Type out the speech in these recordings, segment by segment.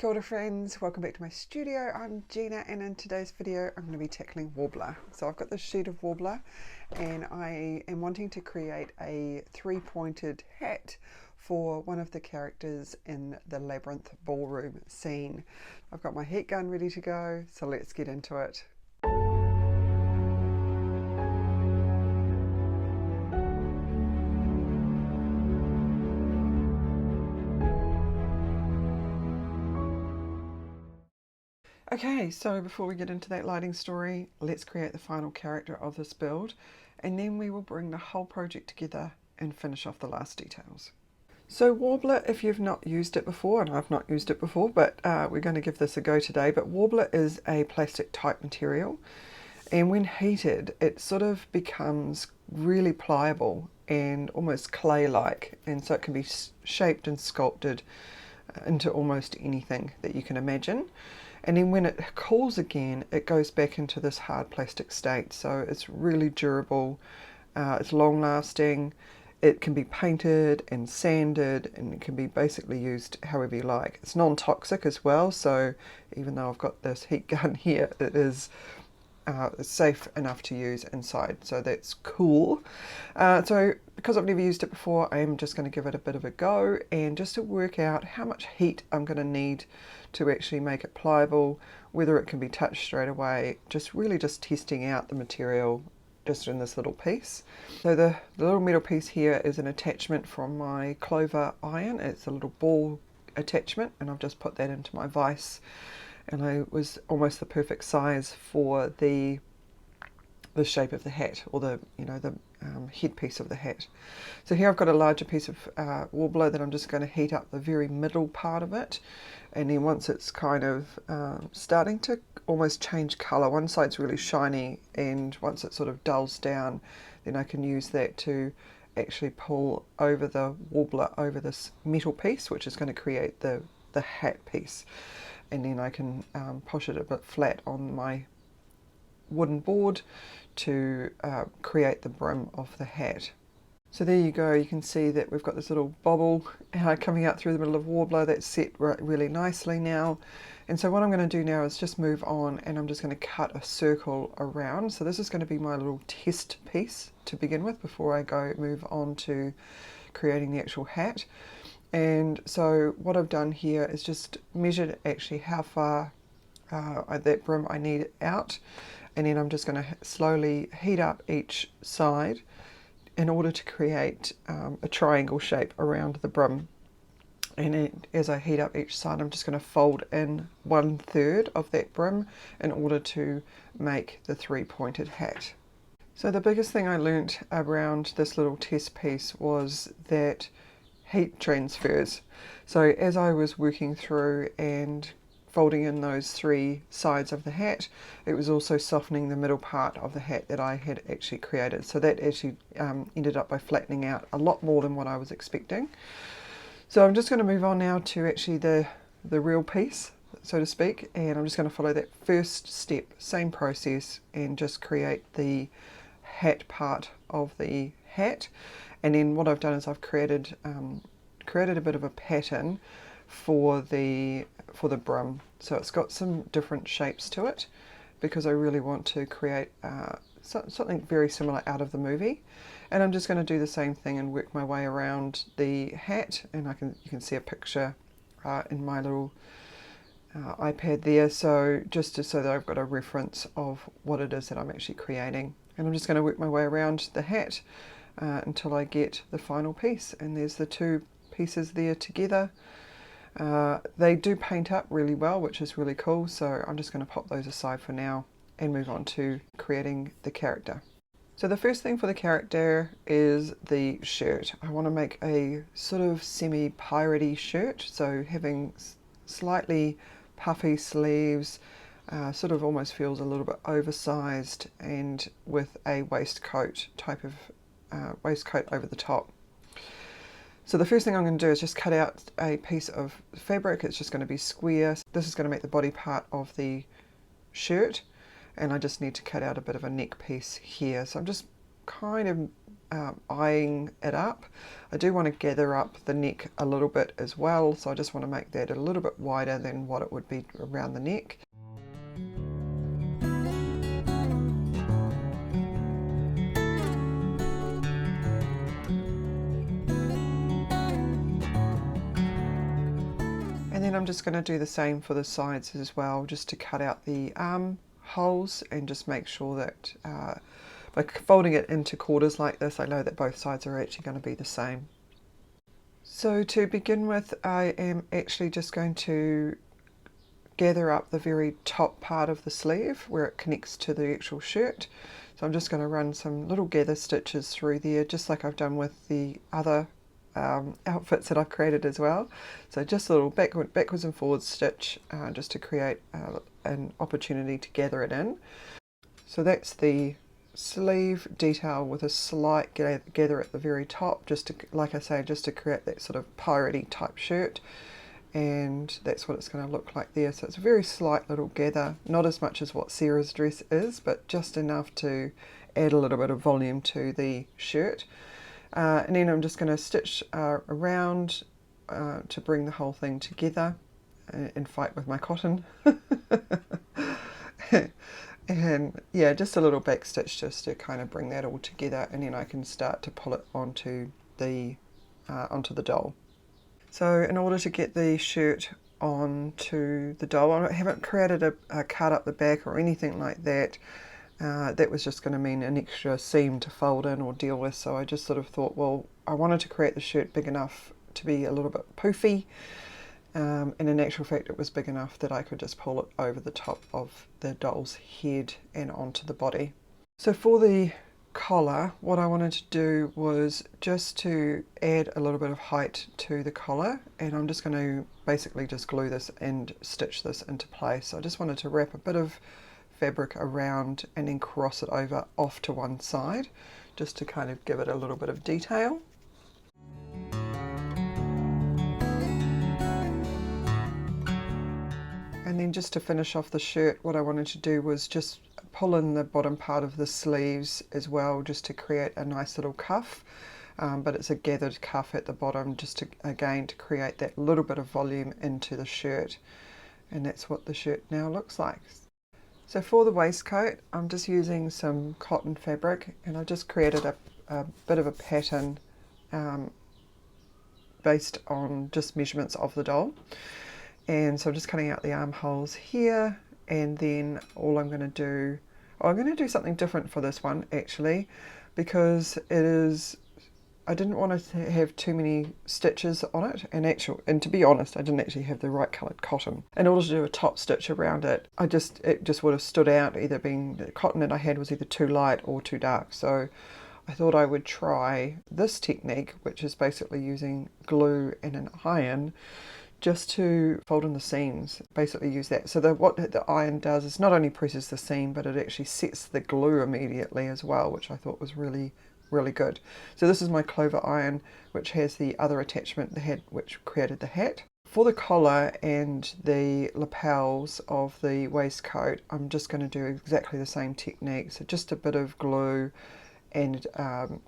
Kia ora friends, welcome back to my studio. I'm Gina and in today's video I'm going to be tackling Warbler. So I've got this sheet of Warbler and I am wanting to create a three-pointed hat for one of the characters in the Labyrinth ballroom scene. I've got my heat gun ready to go, so let's get into it. Okay, so before we get into that lighting story, let's create the final character of this build, and then we will bring the whole project together and finish off the last details. So Warbler, if you've not used it before, and I've not used it before, but we're going to give this a go today, but Warbler is a plastic type material, and when heated it sort of becomes really pliable and almost clay-like, and so it can be shaped and sculpted into almost anything that you can imagine. And then when it cools again, it goes back into this hard plastic state. So it's really durable, it's long lasting, it can be painted and sanded, and it can be basically used however you like. It's non-toxic as well, so even though I've got this heat gun here, it is safe enough to use inside, so that's cool. So because I've never used it before, I'm just going to give it a bit of a go, and just to work out how much heat I'm going to need to actually make it pliable, whether it can be touched straight away, just really just testing out the material just in this little piece. So the little metal piece here is an attachment from my Clover iron. It's a little ball attachment, and I've just put that into my vise, and it was almost the perfect size for the shape of the hat, or the headpiece of the hat. So here I've got a larger piece of Warbler that I'm just going to heat up the very middle part of it, and then once it's kind of starting to almost change colour, one side's really shiny, and once it sort of dulls down, then I can use that to actually pull over the Warbler over this metal piece, which is going to create the hat piece. And then I can push it a bit flat on my wooden board to create the brim of the hat. So there you go, you can see that we've got this little bobble coming out through the middle of Warbler that's set really nicely now. And so what I'm going to do now is just move on, and I'm just going to cut a circle around. So this is going to be my little test piece to begin with before I move on to creating the actual hat. And so what I've done here is just measured actually how far that brim I need out, and then I'm just going to slowly heat up each side in order to create a triangle shape around the brim. And as I heat up each side, I'm just going to fold in 1/3 of that brim in order to make the three-pointed hat. So the biggest thing I learnt around this little test piece was that heat transfers. So as I was working through and folding in those three sides of the hat, it was also softening the middle part of the hat that I had actually created. So that actually ended up by flattening out a lot more than what I was expecting. So I'm just going to move on now to actually the real piece, so to speak, and I'm just going to follow that first step, same process, and just create the hat part of the hat. And then what I've done is I've created a bit of a pattern for the brim. So it's got some different shapes to it because I really want to create something very similar out of the movie. And I'm just going to do the same thing and work my way around the hat. And you can see a picture in my little iPad there. So so that I've got a reference of what it is that I'm actually creating. And I'm just going to work my way around the hat until I get the final piece. And there's the two pieces there together. They do paint up really well, which is really cool, so I'm just going to pop those aside for now and move on to creating the character. So the first thing for the character is the shirt. I want to make a sort of semi-piratey shirt, so having slightly puffy sleeves, sort of almost feels a little bit oversized, and with a waistcoat type of waistcoat over the top. So the first thing I'm going to do is just cut out a piece of fabric. It's just going to be square. This is going to make the body part of the shirt, and I just need to cut out a bit of a neck piece here. So I'm just kind eyeing it up. I do want to gather up the neck a little bit as well, so I just want to make that a little bit wider than what it would be around the neck. And then I'm just going to do the same for the sides as well, just to cut out the arm holes and just make sure that by folding it into quarters like this, I know that both sides are actually going to be the same. So to begin with, I am actually just going to gather up the very top part of the sleeve where it connects to the actual shirt. So I'm just going to run some little gather stitches through there, just like I've done with the other outfits that I've created as well. So just a little backwards and forwards stitch just to create an opportunity to gather it in. So that's the sleeve detail with a slight gather at the very top, just to, like I say, just to create that sort of piratey type shirt. And that's what it's going to look like there. So it's a very slight little gather, not as much as what Sarah's dress is, but just enough to add a little bit of volume to the shirt. And then I'm just going to stitch around to bring the whole thing together and fight with my cotton. And yeah, just a little back stitch just to kind of bring that all together, and then I can start to pull it onto the doll. So in order to get the shirt onto the doll, I haven't created a cut up the back or anything like that. That was just going to mean an extra seam to fold in or deal with, so I just sort of thought, well, I wanted to create the shirt big enough to be a little bit poofy, and in actual fact it was big enough that I could just pull it over the top of the doll's head and onto the body. So for the collar, what I wanted to do was just to add a little bit of height to the collar, and I'm just going to basically just glue this and stitch this into place. So I just wanted to wrap a bit of fabric around and then cross it over off to one side, just to kind of give it a little bit of detail. And then just to finish off the shirt, what I wanted to do was just pull in the bottom part of the sleeves as well, just to create a nice little cuff. But it's a gathered cuff at the bottom, just to, again, to create that little bit of volume into the shirt. And that's what the shirt now looks like. So for the waistcoat, I'm just using some cotton fabric, and I just created a bit of a pattern based on just measurements of the doll. And so I'm just cutting out the armholes here, and then all I'm going to do, I'm going to do something different for this one actually, because I didn't want to have too many stitches on it, and to be honest, I didn't actually have the right coloured cotton. In order to do a top stitch around it, it just would have stood out, either being the cotton that I had was either too light or too dark. So I thought I would try this technique, which is basically using glue and an iron, just to fold in the seams, basically use that. So what the iron does is not only presses the seam, but it actually sets the glue immediately as well, which I thought was really good. So this is my clover iron, which has the other attachment, the head, which created the hat. For the collar and the lapels of the waistcoat, I'm just going to do exactly the same technique. So just a bit of glue and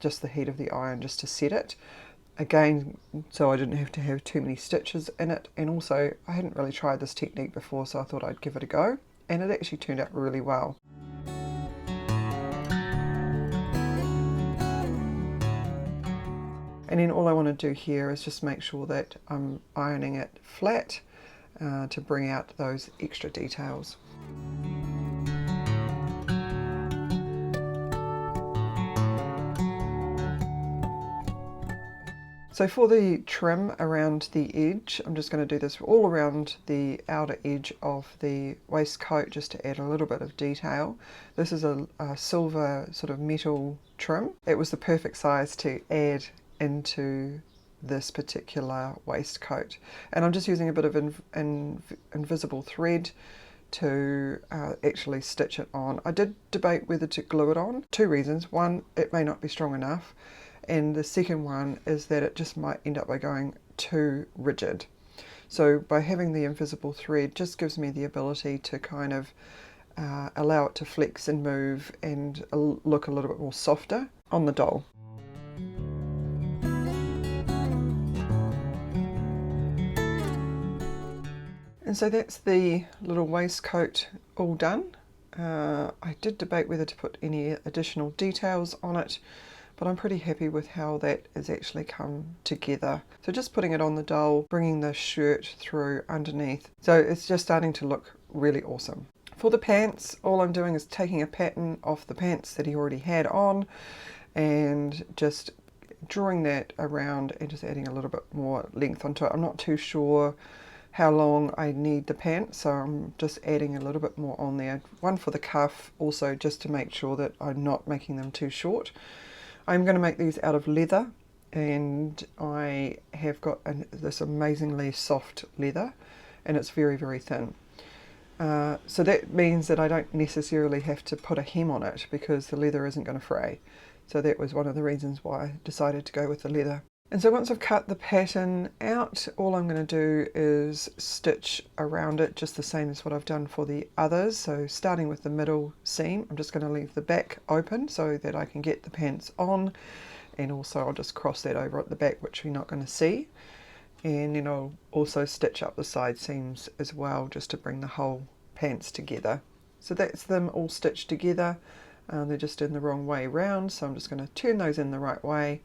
just the heat of the iron just to set it. Again, so I didn't have to have too many stitches in it, and also I hadn't really tried this technique before, so I thought I'd give it a go, and it actually turned out really well. And then all I want to do here is just make sure that I'm ironing it flat to bring out those extra details. So for the trim around the edge, I'm just going to do this all around the outer edge of the waistcoat, just to add a little bit of detail. This is a silver sort of metal trim. It was the perfect size to add into this particular waistcoat. And I'm just using a bit of invisible thread to actually stitch it on. I did debate whether to glue it on. Two reasons. One, it may not be strong enough. And the second one is that it just might end up by going too rigid. So by having the invisible thread just gives me the ability to kind of allow it to flex and move and look a little bit more softer on the doll. And so that's the little waistcoat all done. I did debate whether to put any additional details on it, but I'm pretty happy with how that has actually come together. So just putting it on the doll, bringing the shirt through underneath. So it's just starting to look really awesome. For the pants, all I'm doing is taking a pattern off the pants that he already had on and just drawing that around and just adding a little bit more length onto it. I'm not too sure how long I need the pants, so I'm just adding a little bit more on there. One for the cuff also, just to make sure that I'm not making them too short. I'm going to make these out of leather, and I have got this amazingly soft leather, and it's very, very thin. So that means that I don't necessarily have to put a hem on it because the leather isn't going to fray. So that was one of the reasons why I decided to go with the leather. And so once I've cut the pattern out, all I'm going to do is stitch around it just the same as what I've done for the others. So starting with the middle seam, I'm just going to leave the back open so that I can get the pants on, and also I'll just cross that over at the back, which we're not going to see. And then I'll also stitch up the side seams as well, just to bring the whole pants together. So that's them all stitched together. They're just in the wrong way round, so I'm just going to turn those in the right way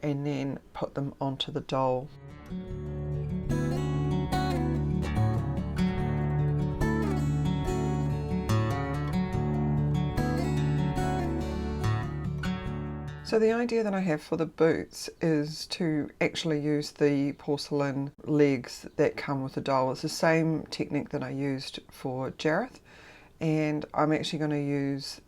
and then put them onto the doll. So the idea that I have for the boots is to actually use the porcelain legs that come with the doll. It's the same technique that I used for Jareth, and I'm actually going to use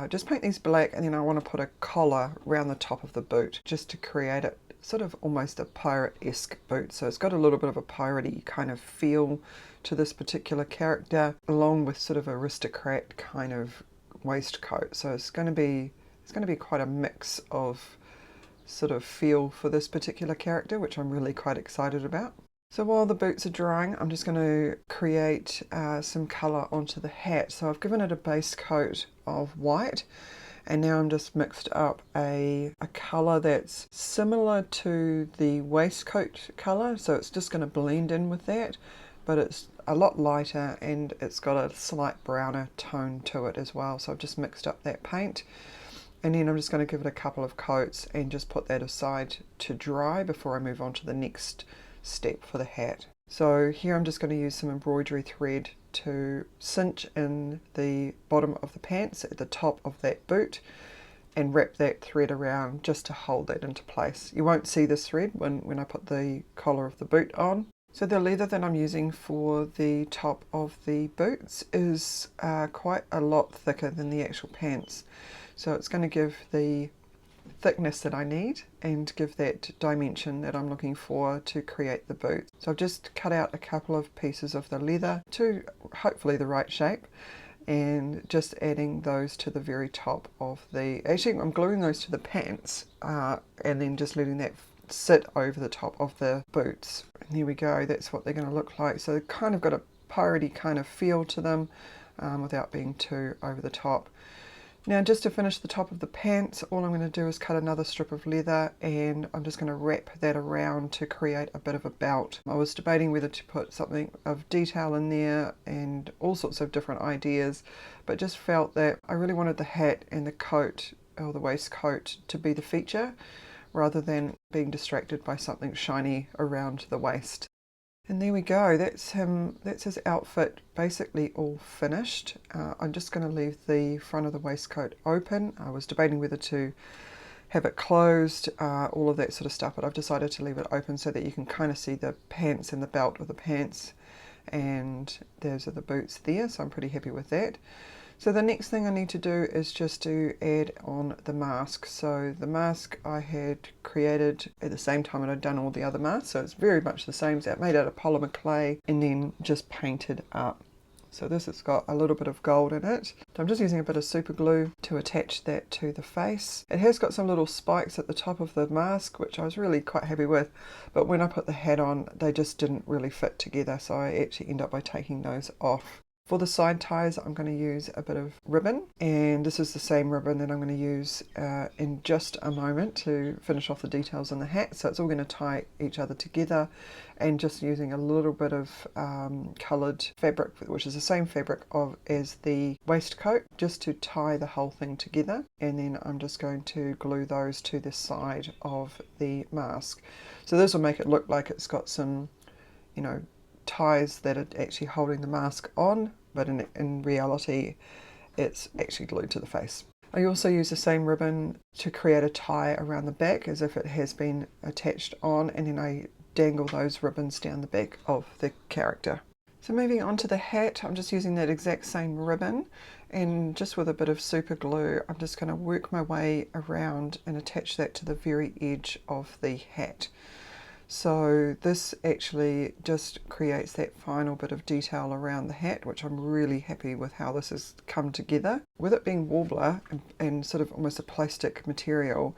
just paint these black, and then I want to put a collar around the top of the boot just to create it sort of almost a pirate-esque boot. So it's got a little bit of a piratey kind of feel to this particular character, along with sort of aristocrat kind of waistcoat. So it's going to be quite a mix of sort of feel for this particular character, which I'm really quite excited about. So while the boots are drying, I'm just going to create some colour onto the hat. So I've given it a base coat of white, and now I'm just mixed up a colour that's similar to the waistcoat colour. So it's just going to blend in with that, but it's a lot lighter and it's got a slight browner tone to it as well. So I've just mixed up that paint. And then I'm just going to give it a couple of coats and just put that aside to dry before I move on to the next step for the hat. So here I'm just going to use some embroidery thread to cinch in the bottom of the pants at the top of that boot and wrap that thread around just to hold that into place. You won't see this thread when I put the collar of the boot on. So the leather that I'm using for the top of the boots is quite a lot thicker than the actual pants. So it's going to give the thickness that I need and give that dimension that I'm looking for to create the boot. So I've just cut out a couple of pieces of the leather to hopefully the right shape, and just adding those to the very top of the, actually I'm gluing those to the pants and then just letting that sit over the top of the boots. And there we go, that's what they're going to look like. So they've kind of got a piratey kind of feel to them without being too over the top. Now just to finish the top of the pants, all I'm going to do is cut another strip of leather, and I'm just going to wrap that around to create a bit of a belt. I was debating whether to put something of detail in there and all sorts of different ideas, but just felt that I really wanted the hat and the coat, or the waistcoat, to be the feature rather than being distracted by something shiny around the waist. And there we go, that's him, that's his outfit basically all finished. I'm just going to leave the front of the waistcoat open. I was debating whether to have it closed, all of that sort of stuff, but I've decided to leave it open so that you can kind of see the pants and the belt of the pants, and those are the boots there, so I'm pretty happy with that. So the next thing I need to do is just to add on the mask. So the mask I had created at the same time that I'd done all the other masks, so it's very much the same. So made out of polymer clay and then just painted up. So this has got a little bit of gold in it. So I'm just using a bit of super glue to attach that to the face. It has got some little spikes at the top of the mask, which I was really quite happy with, but when I put the hat on, they just didn't really fit together, so I actually end up by taking those off. For the side ties, I'm going to use a bit of ribbon, and this is the same ribbon that I'm going to use in just a moment to finish off the details on the hat. So it's all going to tie each other together, and just using a little bit of coloured fabric, which is the same fabric as the waistcoat, just to tie the whole thing together. And then I'm just going to glue those to the side of the mask. So this will make it look like it's got some, you know, ties that are actually holding the mask on, but in reality it's actually glued to the face. I also use the same ribbon to create a tie around the back as if it has been attached on, and then I dangle those ribbons down the back of the character. So moving on to the hat, I'm just using that exact same ribbon, and just with a bit of super glue I'm just going to work my way around and attach that to the very edge of the hat. So this actually just creates that final bit of detail around the hat, which I'm really happy with how this has come together. With it being warbler and sort of almost a plastic material,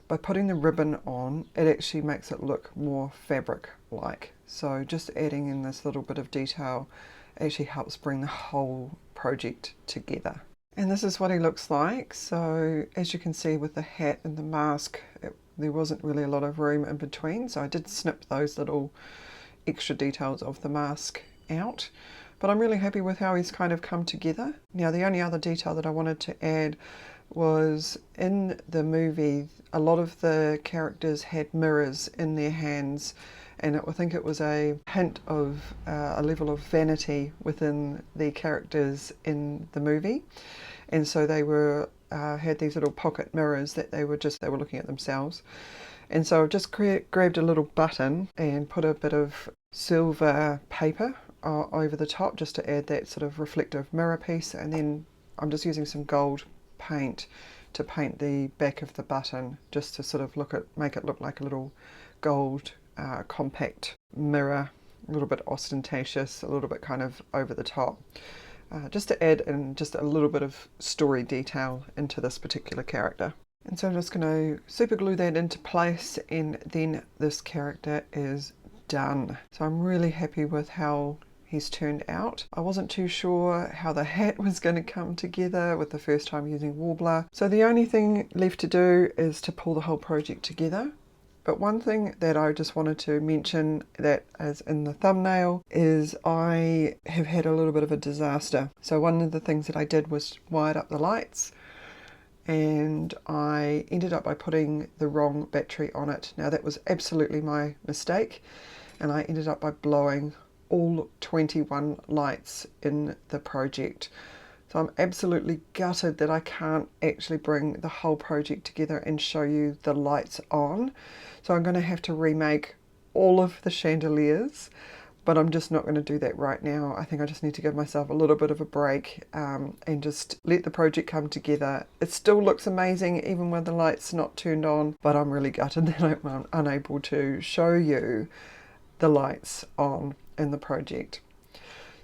by putting the ribbon on, it actually makes it look more fabric-like. So just adding in this little bit of detail actually helps bring the whole project together. And this is what he looks like. So as you can see with the hat and the mask, there wasn't really a lot of room in between, so I did snip those little extra details of the mask out. But I'm really happy with how he's kind of come together. Now the only other detail that I wanted to add was in the movie, a lot of the characters had mirrors in their hands, and I think it was a hint of a level of vanity within the characters in the movie. And so they were had these little pocket mirrors that they were looking at themselves. And so I've just grabbed a little button and put a bit of silver paper over the top just to add that sort of reflective mirror piece, and then I'm just using some gold paint to paint the back of the button just to sort of make it look like a little gold compact mirror, a little bit ostentatious, a little bit kind of over the top. Just to add in just a little bit of story detail into this particular character. And so I'm just going to super glue that into place, and then this character is done. So I'm really happy with how he's turned out. I wasn't too sure how the hat was going to come together with the first time using Warbler. So the only thing left to do is to pull the whole project together. But one thing that I just wanted to mention, that as in the thumbnail, is I have had a little bit of a disaster. So one of the things that I did was wired up the lights, and I ended up by putting the wrong battery on it. Now that was absolutely my mistake, and I ended up by blowing all 21 lights in the project. So I'm absolutely gutted that I can't actually bring the whole project together and show you the lights on. So I'm going to have to remake all of the chandeliers, but I'm just not going to do that right now. I think I just need to give myself a little bit of a break and just let the project come together. It still looks amazing even when the lights not turned on, but I'm really gutted that I'm unable to show you the lights on in the project.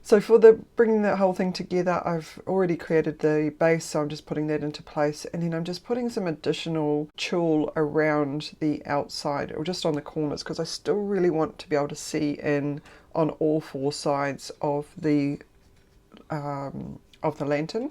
So for bringing that whole thing together, I've already created the base, so I'm just putting that into place, and then I'm just putting some additional tulle around the outside, or just on the corners, because I still really want to be able to see in on all four sides of the lantern.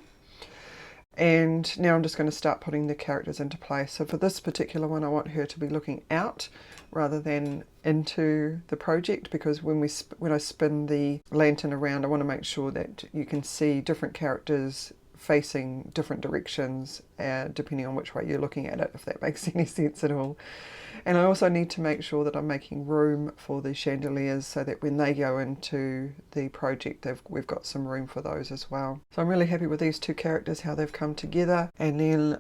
And now I'm just going to start putting the characters into place. So for this particular one, I want her to be looking out rather than into the project, because when I spin the lantern around, I want to make sure that you can see different characters facing different directions depending on which way you're looking at it, if that makes any sense at all. And I also need to make sure that I'm making room for the chandeliers so that when they go into the project, we've got some room for those as well. So I'm really happy with these two characters, how they've come together, and then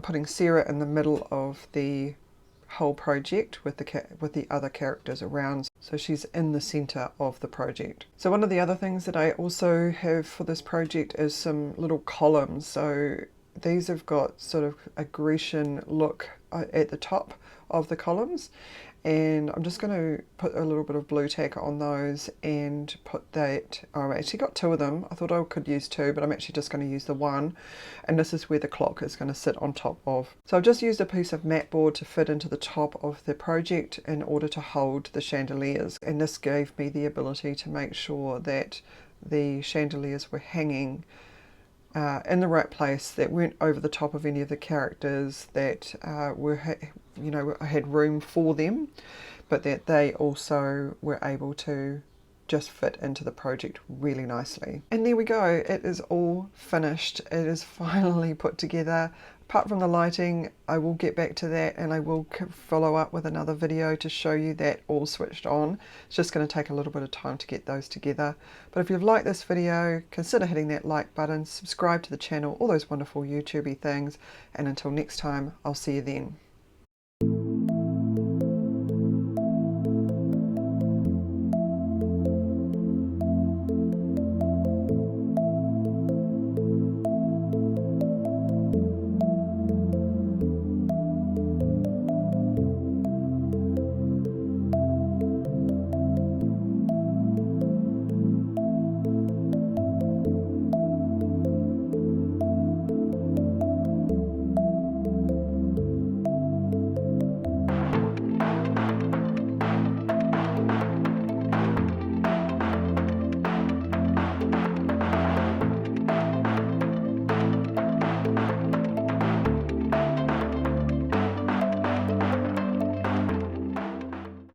putting Sarah in the middle of the whole project with the other characters around, so she's in the center of the project. So one of the other things that I also have for this project is some little columns. So these have got sort of a Grecian look at the top of the columns, and I'm just going to put a little bit of blue tack on those and put that. I've actually got two of them. I thought I could use two, but I'm actually just going to use the one, and this is where the clock is going to sit on top of. So I've just used a piece of mat board to fit into the top of the project in order to hold the chandeliers, and this gave me the ability to make sure that the chandeliers were hanging in the right place, that weren't over the top of any of the characters, that had room for them, but that they also were able to just fit into the project really nicely. And there we go, it is all finished. It is finally put together. Apart from the lighting, I will get back to that, and I will follow up with another video to show you that all switched on. It's just going to take a little bit of time to get those together. But if you've liked this video, consider hitting that like button, subscribe to the channel, all those wonderful YouTubey things, and until next time, I'll see you then.